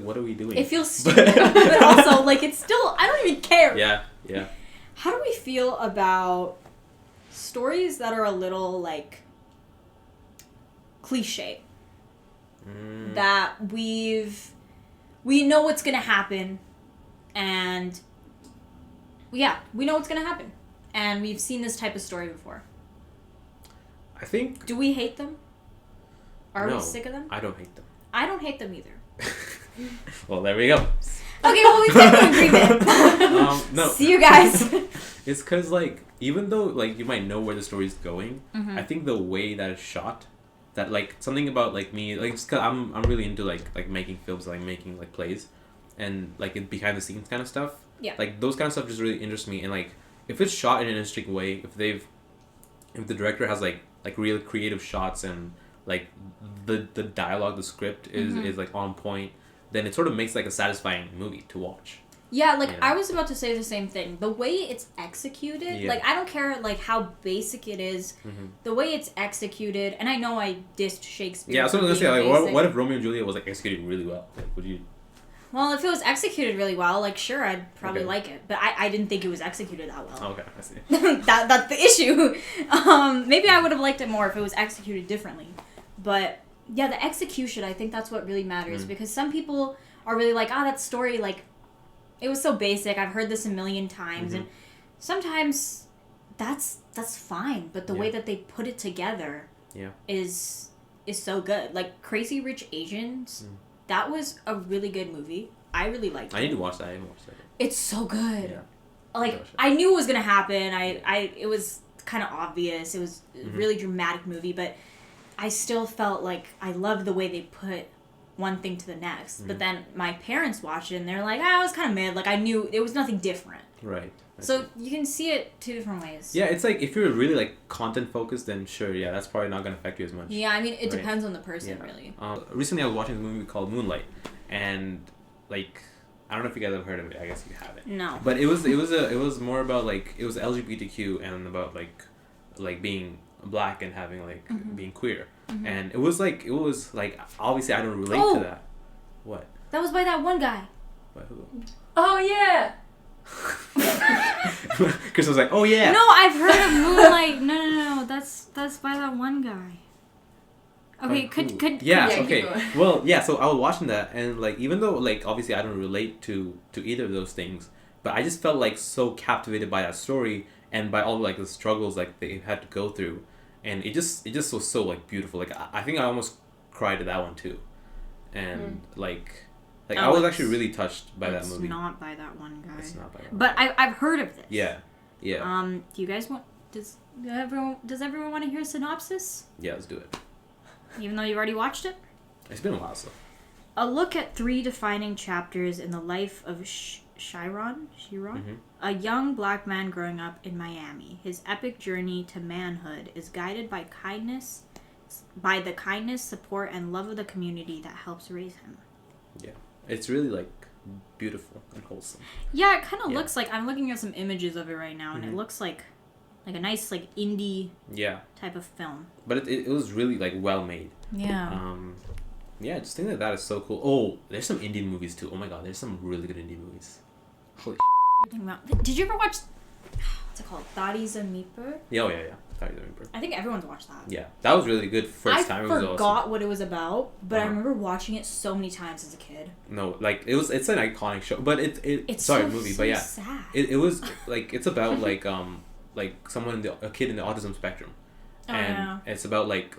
what are we doing? It feels stupid, but also like it's still I don't even care. Yeah, yeah. How do we feel about stories that are a little like cliche? That we know what's gonna happen, and we know what's gonna happen, and we've seen this type of story before. I think. Do we hate them? Are No, we sick of them? I don't hate them. I don't hate them either. Well, there we go. Okay, well we've got an agreement. No. See you guys. It's because like even though like you might know where the story's going, I think the way that it's shot, that like something about like me like just cause I'm really into like making films, like making like plays, and like in behind the scenes kind of stuff. Yeah. Like those kind of stuff just really interests me, and like if it's shot in an interesting way, if the director has like real creative shots and like the dialogue, the script is like on point, then it sort of makes like a satisfying movie to watch. Yeah, like, You know? I was about to say the same thing. The way it's executed, Yeah. like, I don't care, like, how basic it is. The way it's executed, and I know I dissed Shakespeare. Yeah, that's what I was gonna say. Like, what if Romeo and Juliet was like executed really well? Like, would you? Well, if it was executed really well, like, sure, I'd probably Okay. like it. But I didn't think it was executed that well. Oh, okay, I see. That's the issue. Maybe I would have liked it more if it was executed differently. But, yeah, the execution, I think that's what really matters. Because some people are really like, that story, like, it was so basic. I've heard this a million times, and sometimes that's fine. But the way that they put it together, is so good. Like Crazy Rich Asians, that was a really good movie. I really liked it. I need to watch that. I haven't watched that. It's so good. Yeah. Like I knew it was gonna happen. It was kind of obvious. It was a really dramatic movie, but I still felt like I loved the way they put one thing to the next. But then my parents watched it and they're like, it was kind of mid. Like I knew it was nothing different. Right. So you can see it two different ways. Yeah, it's like if you're really like content focused, then sure, yeah, that's probably not gonna affect you as much. Yeah, I mean it depends on the person, really. Recently, I was watching a movie called Moonlight, and like I don't know if you guys have heard of it. I guess you haven't. No. But it was more about like it was LGBTQ and about like being black and having like being queer, and it was like obviously I don't relate to that. What? That was by that one guy. By who? Oh yeah. Chris was like, oh yeah. No, I've heard of Moonlight. No. That's by that one guy. Okay, could yeah, keep okay. going. Well, yeah, so I was watching that, and like even though like obviously I don't relate to either of those things, but I just felt like so captivated by that story and by all like the struggles like they had to go through, and it just was so like beautiful. Like I think I almost cried at that one too, and like I was actually really touched by that movie. It's not by that one guy. It's not by that one. But I've heard of this. Yeah. Do you guys want? Does everyone want to hear a synopsis? Yeah, let's do it. Even though you've already watched it? It's been a while, so. A look at 3 defining chapters in the life of Chiron, a young black man growing up in Miami. His epic journey to manhood is guided by the kindness, support, and love of the community that helps raise him. Yeah. It's really, like, beautiful and wholesome. Yeah, it kind of looks like... I'm looking at some images of it right now, and it looks like a nice, like, indie type of film. But it was really, like, well made. Yeah. Yeah, just think that is so cool. Oh, there's some Indian movies, too. Oh, my God. There's some really good Indian movies. Holy Did you ever watch... What's it called? Thadis and Meeper? Yeah, oh, yeah. Sorry, I remember. I think everyone's watched that. Yeah, that was really good first time. It was forgot awesome. what it was about, but I remember watching it so many times as a kid. No, like it's an iconic show, but it's so, movie, so but yeah, sad. it was like it's about like someone a kid in the autism spectrum, and it's about like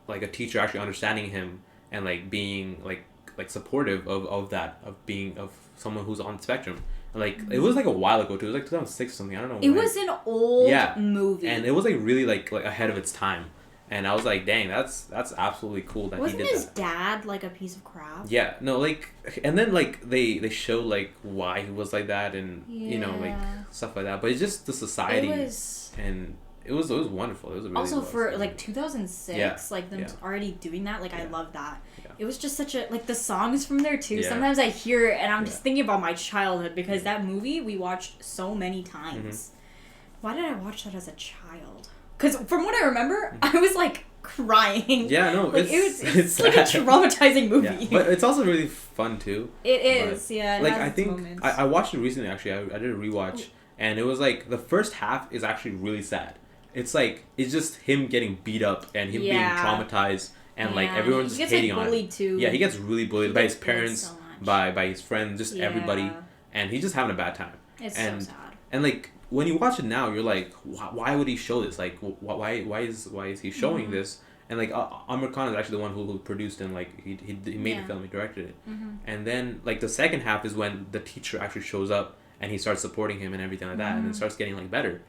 a teacher actually understanding him and like being like supportive of being someone who's on the spectrum. Like it was like a while ago too. It was like 2006 or something. I don't know. It was an old movie, and it was like really like ahead of its time. And I was like, dang, that's absolutely cool that Wasn't he did his that. dad like a piece of crap? Yeah, no, like, and then like they show like why he was like that, and you know like stuff like that. But it's just the society, and it was wonderful. It was really also for like 2006, like them Yeah. already doing that. Like I love that. Yeah. It was just such a like the songs from there too. Yeah. Sometimes I hear it and I'm just thinking about my childhood because that movie we watched so many times. Why did I watch that as a child? Because from what I remember, I was like crying. Yeah, no, like, it's like a sad. traumatizing movie. Yeah, but it's also really fun too. It is, yeah. It Like has I its think moments. I watched it recently. Actually, I did a rewatch, and it was like the first half is actually really sad. It's like it's just him getting beat up and him being traumatized, and like everyone's just hating on him. Too. Yeah, he gets really bullied by his parents, so by his friends, just everybody, and he's just having a bad time. It's and, so sad. And like when you watch it now, you're like, why would he show this? Like, why is he showing this? And like Amir Khan is actually the one who produced and like he made the film, he directed it. And then like the second half is when the teacher actually shows up and he starts supporting him and everything like that, and it starts getting like better.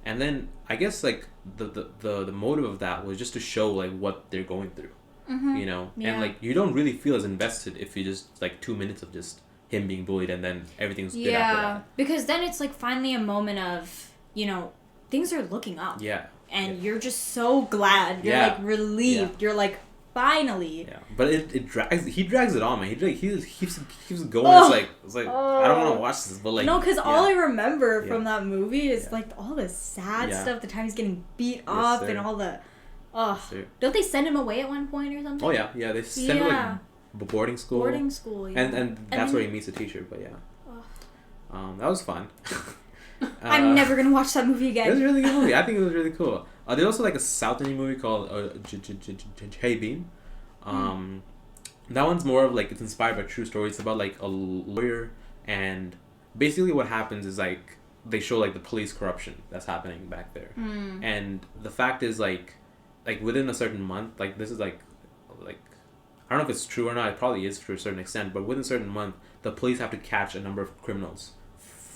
And then I guess like the motive of that was just to show like what they're going through, you know, and like you don't really feel as invested if you just like 2 minutes of just him being bullied and then everything's good after that. Because then it's like finally a moment of, you know, things are looking up. Yeah. And you're just so glad. You're like relieved. You're like, finally. Yeah. But it drags. He drags it on, man. He keeps going. It's like I don't want to watch this, but like no, because all I remember from that movie is like all the sad stuff. The time he's getting beat up and all the. Don't they send him away at one point or something? Oh yeah. They send him like boarding school. Boarding school. Yeah. And that's where he meets a teacher. But that was fun. I'm never gonna watch that movie again. It was a really good movie. I think it was really cool. There's also like a South Indian movie called Jai Beam. That one's more of like it's inspired by true stories. It's about like a lawyer, and basically what happens is like they show like the police corruption that's happening back there, and the fact is like within a certain month, like this is like I don't know if it's true or not. It probably is to a certain extent, but within a certain month, the police have to catch a number of criminals.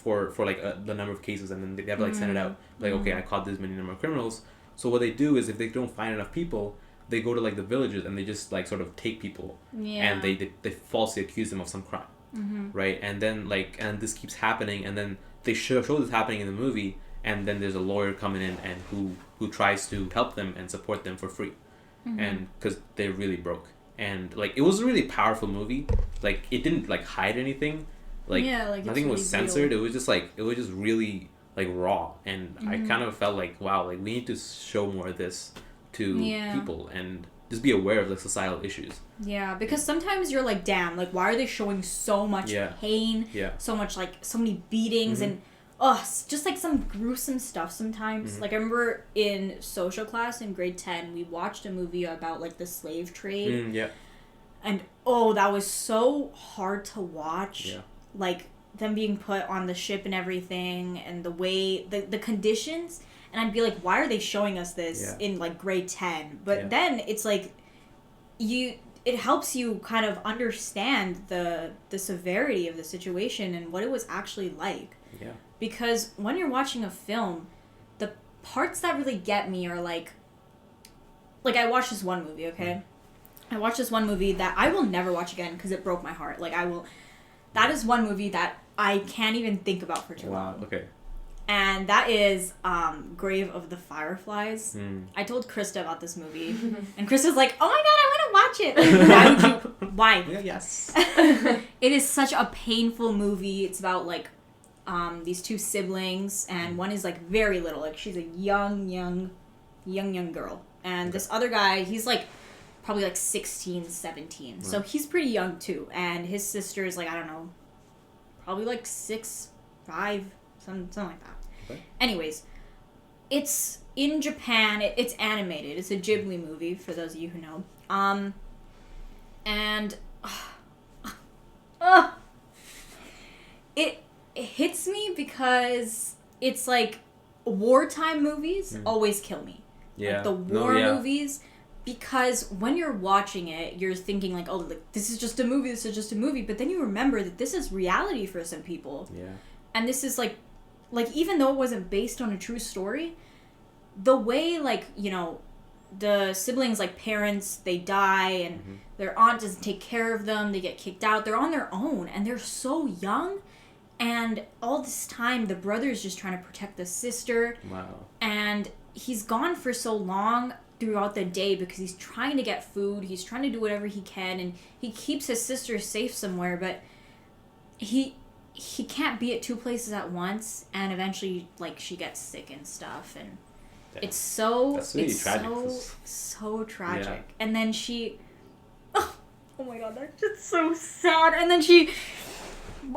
For like the number of cases, and then they have to like send it out like okay, I caught this many number of criminals. So what they do is if they don't find enough people, they go to like the villages and they just like sort of take people and they falsely accuse them of some crime, right? And then and this keeps happening, and then they show this happening in the movie, and then there's a lawyer coming in and who tries to help them and support them for free, and because they're really broke. And like it was a really powerful movie. Like it didn't like hide anything. Like nothing was censored. It was just really like raw, and I kind of felt like wow, like we need to show more of this to people and just be aware of the societal issues. Yeah, because sometimes you're like, damn, like why are they showing so much pain? Yeah. So much like so many beatings and just like some gruesome stuff sometimes. Like I remember in social class in grade 10, we watched a movie about like the slave trade. And that was so hard to watch. Yeah. Like them being put on the ship and everything, and the way the conditions, and I'd be like, why are they showing us this in like grade 10? But then it's like it helps you kind of understand the severity of the situation and what it was actually like. Yeah. Because when you're watching a film, the parts that really get me are like I watched this one movie, okay? I watched this one movie that I will never watch again because it broke my heart. That is one movie that I can't even think about for too long. Okay. And that is Grave of the Fireflies. I told Krista about this movie, and Krista's like, "Oh my god, I want to watch it!" Like, why would you? Why? Yeah, yes. It is such a painful movie. It's about like these two siblings, and one is like very little, like she's a young girl, and this other guy, he's like probably like 16, 17. So he's pretty young too. And his sister is like, I don't know, probably like 6, 5, something like that. Okay. Anyways, it's in Japan. It's animated. It's a Ghibli movie for those of you who know. And it hits me because it's like wartime movies always kill me. Yeah. Like the war movies. Because when you're watching it, you're thinking like, oh, like, this is just a movie. But then you remember that this is reality for some people. Yeah. And this is like even though it wasn't based on a true story, the way like, you know, the siblings, like parents, they die and their aunt doesn't take care of them. They get kicked out. They're on their own and they're so young. And all this time, the brother's just trying to protect the sister. Wow. And he's gone for so long throughout the day because he's trying to get food, he's trying to do whatever he can, and he keeps his sister safe somewhere, but he he can't be at two places at once, and eventually, like, she gets sick and stuff, and it's so tragic. so tragic. Yeah. And then she, oh my god, that's just so sad. And then she,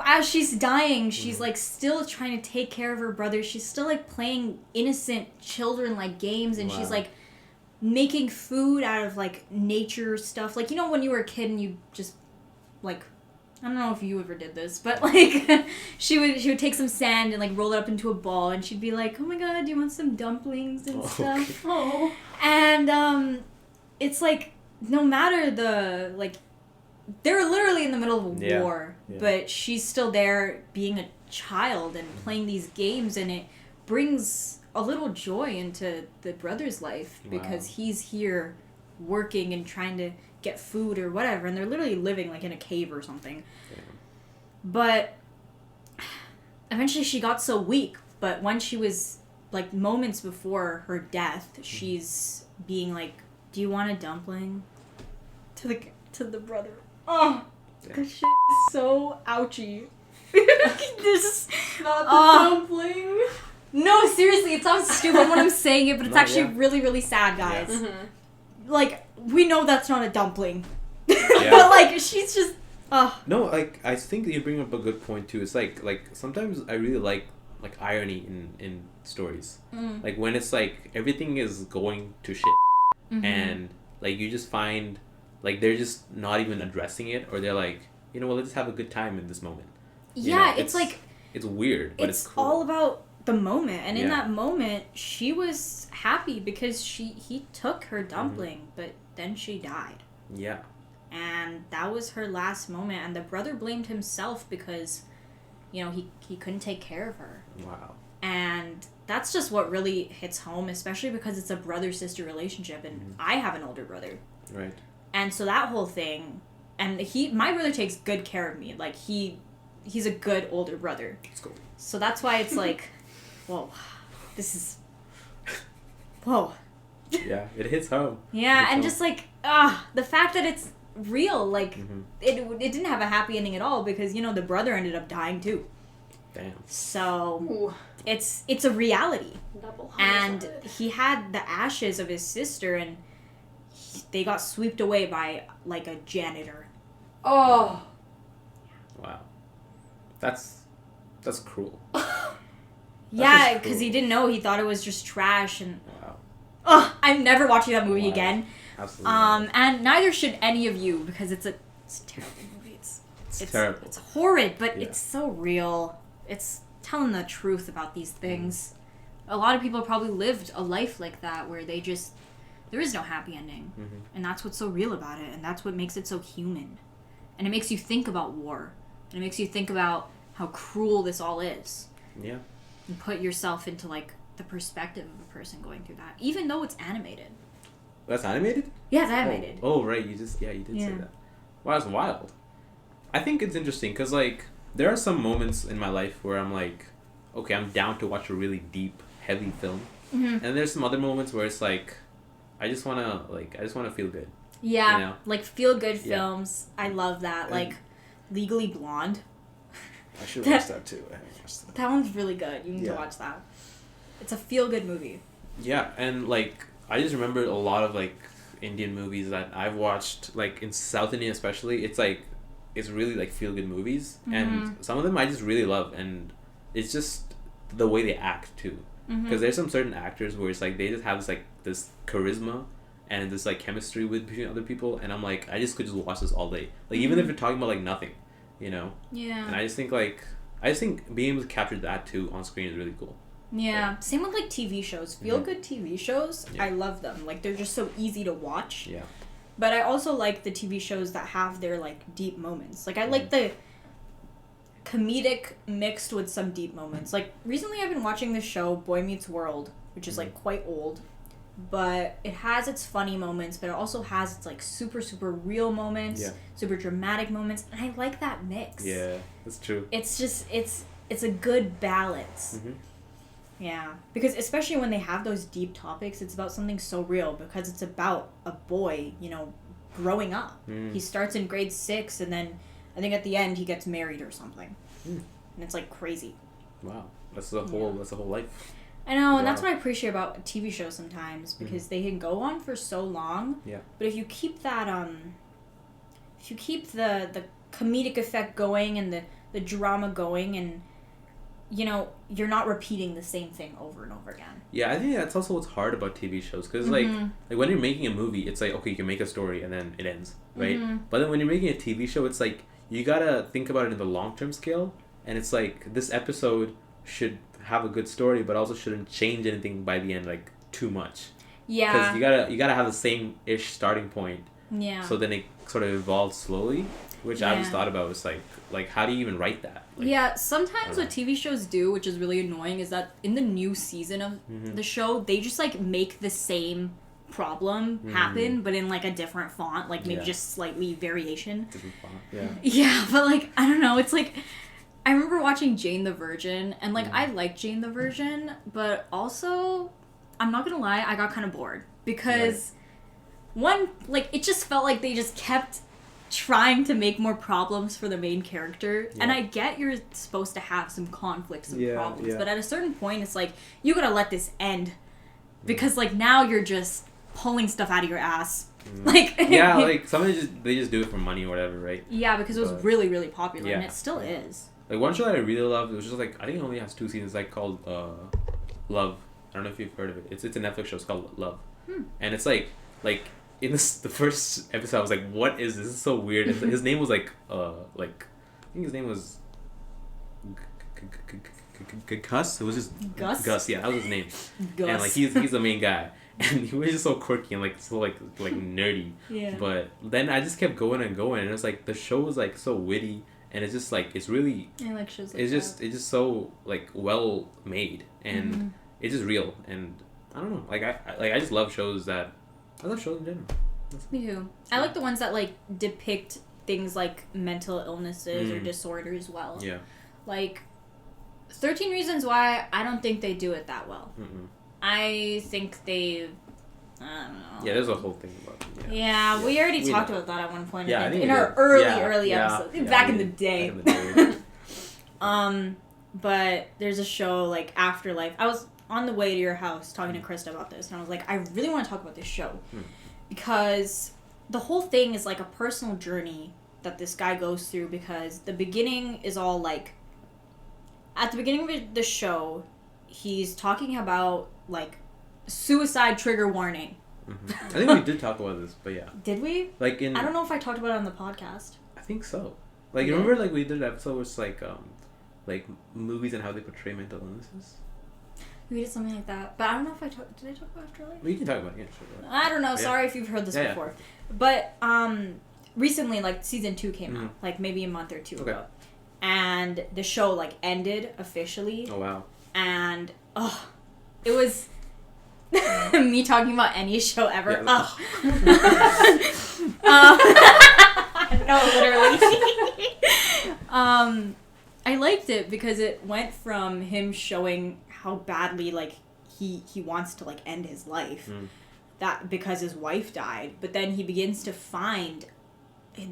as she's dying, she's like still trying to take care of her brother. She's still like playing innocent children like games, and she's like making food out of like nature stuff. Like, you know, when you were a kid and you just like, I don't know if you ever did this, but like she would take some sand and like roll it up into a ball, and she'd be like, "Oh my god, do you want some dumplings and stuff?" Okay. Oh, and it's like no matter the like, they're literally in the middle of a war, but she's still there being a child and playing these games, and it brings a little joy into the brother's life because he's here working and trying to get food or whatever, and they're literally living like in a cave or something. But eventually she got so weak, but when she was like moments before her death, she's being like, "Do you want a dumpling?" to the brother. Oh, that shit is so ouchy. This not the dumpling. No, seriously, it sounds stupid when I'm saying it, but it's actually really, really sad, guys. Yeah. Mm-hmm. Like, we know that's not a dumpling. Yeah. But, like, she's just... No, like, I think you bring up a good point, too. It's like sometimes I really like irony in stories. Like, when it's, like, everything is going to shit. Mm-hmm. And, like, you just find, like, they're just not even addressing it. Or they're like, you know, well, let's just have a good time in this moment. Yeah, you know, it's like... It's weird, but it's cool. all about the moment. And in that moment, she was happy because he took her dumpling, but then she died. Yeah. And that was her last moment, and the brother blamed himself because, you know, he couldn't take care of her. Wow. And that's just what really hits home, especially because it's a brother-sister relationship, and I have an older brother. Right. And so that whole thing, and my brother takes good care of me. Like, he's a good older brother. That's cool. So that's why it's like, whoa, this is, whoa. Yeah, it hits home. Yeah, and just like, the fact that it's real, like, it didn't have a happy ending at all because, you know, the brother ended up dying too. Damn. So it's a reality. Double and homicide. he had the ashes of his sister, and they got swept away by like a janitor. Oh. Wow. That's cruel. Yeah, because he didn't know. He thought it was just trash, and Wow. I'm never watching that movie again. Absolutely. And neither should any of you because it's a terrible movie. It's terrible. It's horrid, but it's so real. It's telling the truth about these things. A lot of people probably lived a life like that where there is no happy ending, and that's what's so real about it, and that's what makes it so human, and it makes you think about war, and it makes you think about how cruel this all is. Yeah. And put yourself into like the perspective of a person going through that, even though it's animated. That's animated? Yeah, it's animated. Oh, right. You did say that. Wow, that's wild. I think it's interesting because, like, there are some moments in my life where I'm like, okay, I'm down to watch a really deep, heavy film. And there's some other moments where it's like, I just want to feel good. Yeah, you know? like feel-good films. I love that. Like, Legally Blonde. I should watch that too. I haven't watched that. That one's really good. You need to watch that. It's a feel-good movie. Yeah, and, like, I just remember a lot of, like, Indian movies that I've watched, like, in South India especially. It's, like, it's really, like, feel-good movies. And some of them I just really love. And it's just the way they act, too. Because there's some certain actors where it's, like, they just have this charisma and this, like, chemistry between other people. And I'm, like, I just could just watch this all day. Like, even if you're talking about, like, nothing, you know? Yeah. And I just think being able to capture that, too, on screen is really cool. Yeah. Same with, like, TV shows. Feel-good TV shows, I love them. Like, they're just so easy to watch. Yeah. But I also like the TV shows that have their, like, deep moments. Like, I like the comedic mixed with some deep moments. Like, recently I've been watching this show, Boy Meets World, which is, like, quite old. But it has its funny moments, but it also has its, like, super, super real moments, super dramatic moments. And I like that mix. Yeah, that's true. It's just, it's a good balance. Yeah, because especially when they have those deep topics, it's about something so real because it's about a boy, you know, growing up. He starts in grade 6 and then I think at the end he gets married or something. and it's like crazy. Wow. That's the whole life. I know, and Wow. that's what I appreciate about TV shows sometimes, because they can go on for so long. Yeah. But if you keep that if you keep the comedic effect going and the drama going, and you know, you're not repeating the same thing over and over again. Yeah, I think that's also what's hard about TV shows, because like when you're making a movie, it's like, okay, you can make a story and then it ends, right? But then when you're making a TV show, it's like you gotta think about it in the long-term scale, and it's like this episode should have a good story, but also shouldn't change anything by the end like too much. Yeah. Because you gotta have the same-ish starting point. Yeah. So then it sort of evolves slowly, which I just thought about was like how do you even write that? Like, yeah, sometimes what TV shows do, which is really annoying, is that in the new season of the show, they just like make the same problem happen, but in like a different font, like maybe just slightly variation. different font. Yeah. Yeah, but like, I don't know, it's like, I remember watching Jane the Virgin, and like, I like Jane the Virgin, but also, I'm not gonna lie, I got kind of bored, because one, like, it just felt like they just kept trying to make more problems for the main character, and I get you're supposed to have some conflicts and problems, but at a certain point, it's like, you gotta let this end, because like, now you're just pulling stuff out of your ass. Like yeah, like they just do it for money or whatever, right? Yeah, because it was really, really popular, and it still is. Like one show that I really loved, it was just like, I think it only has 2 seasons, like called Love. I don't know if you've heard of it. It's a Netflix show. It's called Love, and it's like in the first episode, I was like, what is this? This is so weird. His name was like I think his name was Gus. It was just Gus. Gus. Yeah, that was his name. Gus. And like he's the main guy, and he was just so quirky and like so like nerdy. Yeah. But then I just kept going and going, and it was like the show was like so witty, and it's just like it's really. I like shows like it's just so like well made, and it's just real, and I don't know, I just love shows that. I love shows in general. Me too. I like the ones that like depict things like mental illnesses or disorders well. Yeah. Like 13 Reasons Why, I don't think they do it that well. I think they, I don't know. Yeah, there's a whole thing about it. Yeah, we already talked about that at one point. Yeah, I I think think in we our did. early Yeah, episodes, back in the day. Back in the day. But there's a show like Afterlife. I was on the way to your house talking to Krista about this, and I was like, I really want to talk about this show because the whole thing is like a personal journey that this guy goes through, because the beginning is all like, at the beginning of the show, he's talking about like suicide trigger warning. I think we did talk about this, but yeah. Did we? Like I don't know if I talked about it on the podcast. I think so. Like, you remember like we did an episode where it's like movies and how they portray mental illnesses? We did something like that, but I don't know if did I talk about Afterlife? Well, you can talk about it, yeah, sure. I don't know, sorry if you've heard this before. But recently, like, season 2 came out, like maybe a month or two ago. And the show like ended officially. Oh wow. And it was me talking about any show ever. Yeah, no, literally. I liked it because it went from him showing how badly like he wants to like end his life, that because his wife died, but then he begins to find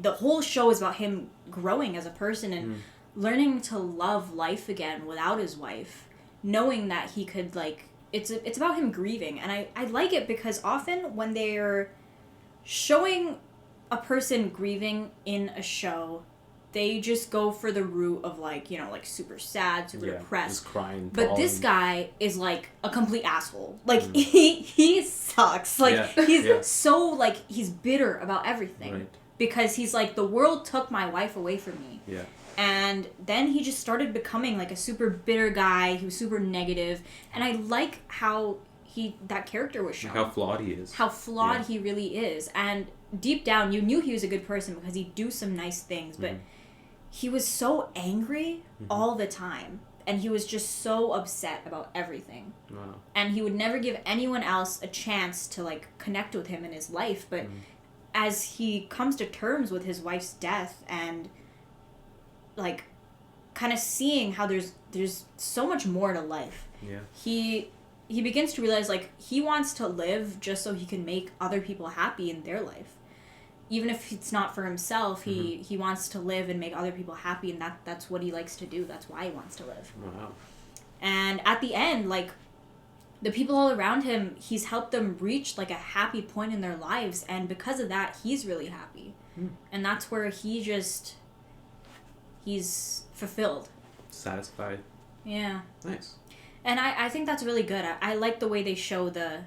the whole show is about him growing as a person and learning to love life again without his wife, knowing that he could like it's about him grieving. And I like it because often when they're showing a person grieving in a show, they just go for the route of like, you know, like super sad, super depressed. Just crying. But this guy is like a complete asshole. Like he sucks. Like he's so like he's bitter about everything. Right. Because he's like, the world took my wife away from me. Yeah. And then he just started becoming like a super bitter guy. He was super negative. And I like how that character was shown. Like how flawed he is. How flawed he really is. And deep down, you knew he was a good person because he'd do some nice things. But he was so angry all the time. And he was just so upset about everything. Wow. And he would never give anyone else a chance to like connect with him in his life. But as he comes to terms with his wife's death and like kind of seeing how there's so much more to life. Yeah. He begins to realize like he wants to live just so he can make other people happy in their life. even if it's not for himself, he wants to live and make other people happy, and that's what he likes to do. That's why he wants to live. Wow. And at the end, like, the people all around him, he's helped them reach, like, a happy point in their lives, and because of that, he's really happy. And that's where he's fulfilled. Satisfied. Yeah. Nice. And I think that's really good. I like the way they show the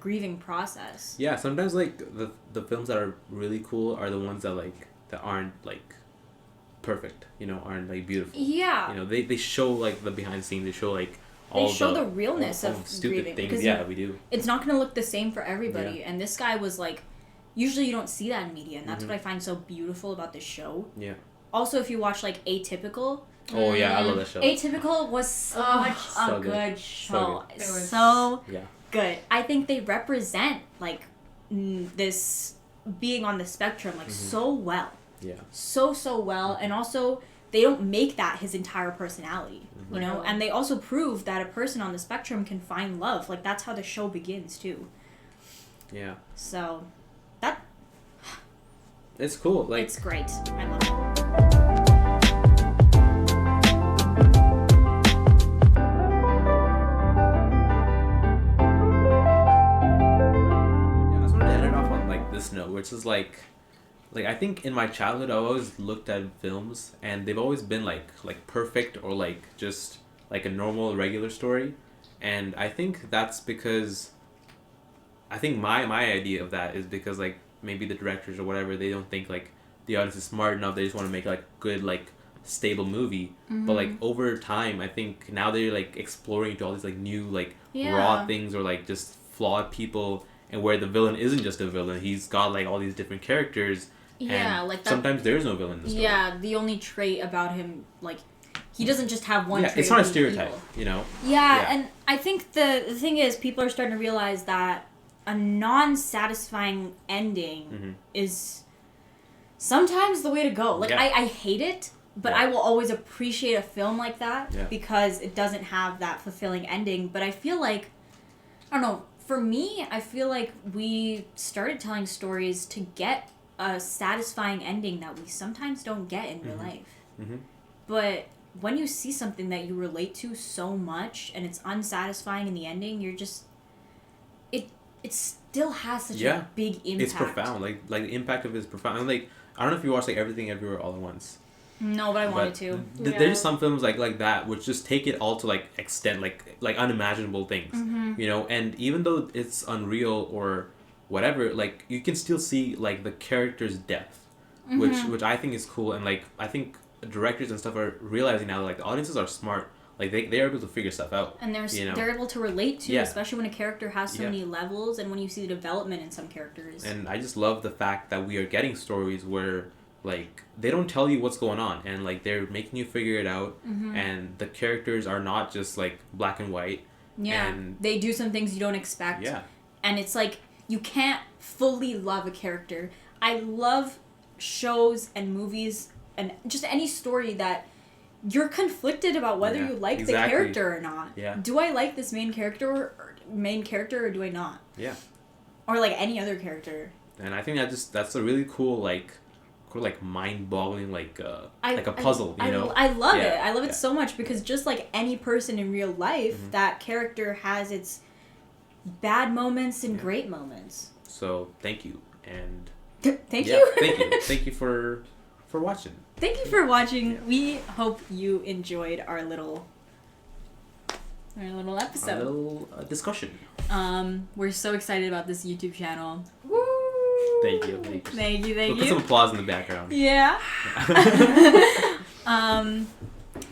grieving process. Yeah, sometimes, like, the films that are really cool are the ones that, like, that aren't, like, perfect, you know, aren't, like, beautiful. Yeah. You know, they show, like, the behind the scenes, they show, like, all they show the realness of stupid grieving. things. Because Yeah, we do. It's not going to look the same for everybody. Yeah. And this guy was, like, usually you don't see that in media, and that's what I find so beautiful about this show. Yeah. Also, if you watch, like, Atypical. Oh, yeah, I love that show. Atypical was such a good show. It was So Yeah. good. I think they represent, like, this being on the spectrum, like, so well. Yeah. So well. And also, they don't make that his entire personality, you know? And they also prove that a person on the spectrum can find love. Like, that's how the show begins, too. Yeah. So, It's cool. Like, it's great. I love it. I just wanted to end it off on, like, this note, which is like I think in my childhood I always looked at films and they've always been like perfect or like just like a normal regular story, and I think that's because I think my idea of that is because like maybe the directors or whatever, they don't think like the audience is smart enough, they just want to make like good like stable movie. But like over time I think now they're like exploring into all these like new like raw things or like just flawed people, and where the villain isn't just a villain, he's got like all these different characters. Yeah, and like that, sometimes there's no villain in the story. Yeah, the only trait about him, like, he doesn't just have one trait. It's not a of being stereotype, evil. you know? Yeah, and I think the thing is, people are starting to realize that a non-satisfying ending is sometimes the way to go. Like, I hate it, but I will always appreciate a film like that because it doesn't have that fulfilling ending. But I feel like, I don't know, for me, I feel like we started telling stories to get a satisfying ending that we sometimes don't get in real life. But when you see something that you relate to so much and it's unsatisfying in the ending, you're just it still has such a big impact. It's profound. Like the impact of it is profound. And like, I don't know if you watched like Everything Everywhere All at Once. No, but I wanted to. There's some films like that which just take it all to like extent like unimaginable things, you know. And even though it's unreal or whatever, like you can still see like the character's depth, which I think is cool. And like I think directors and stuff are realizing now that, like, the audiences are smart. Like they're able to figure stuff out. And they're able to relate to, especially when a character has so many levels and when you see the development in some characters. And I just love the fact that we are getting stories where like they don't tell you what's going on, and like they're making you figure it out, and the characters are not just like black and white. Yeah, and they do some things you don't expect. Yeah. And it's like you can't fully love a character. I love shows and movies and just any story that you're conflicted about whether you like the character or not. Yeah. Do I like this main character or do I not? Yeah. Or like any other character. And I think that's a really cool mind-boggling like a puzzle, you know. I love it. I love it so much because just like any person in real life, that character has its bad moments and great moments. So thank you, and thank you. thank you for watching. Thank you for watching. Yeah. We hope you enjoyed our little episode. Our little discussion. We're so excited about this YouTube channel. Woo! Thank you. We'll put some applause in the background. Yeah.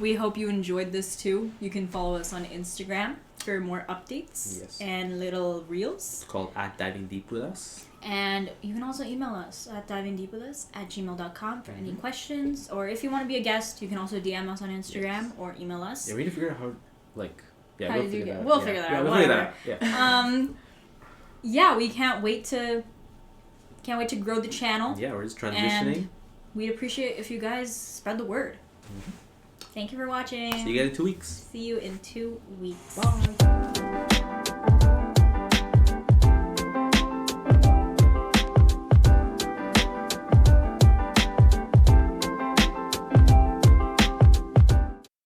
We hope you enjoyed this too. You can follow us on Instagram for more updates and little reels. It's called @DivingDeepWithUs. And you can also email us at divingdeepwithus@gmail.com for any questions. Or if you want to be a guest, you can also DM us on Instagram or email us. Yeah, we need to figure out how, like... Yeah, how we'll figure that out. We'll figure that out. We'll figure that out. Yeah. We can't wait to grow the channel. Yeah, we're just transitioning. And we'd appreciate if you guys spread the word. Thank you for watching. See you guys in 2 weeks. See you in 2 weeks. Bye.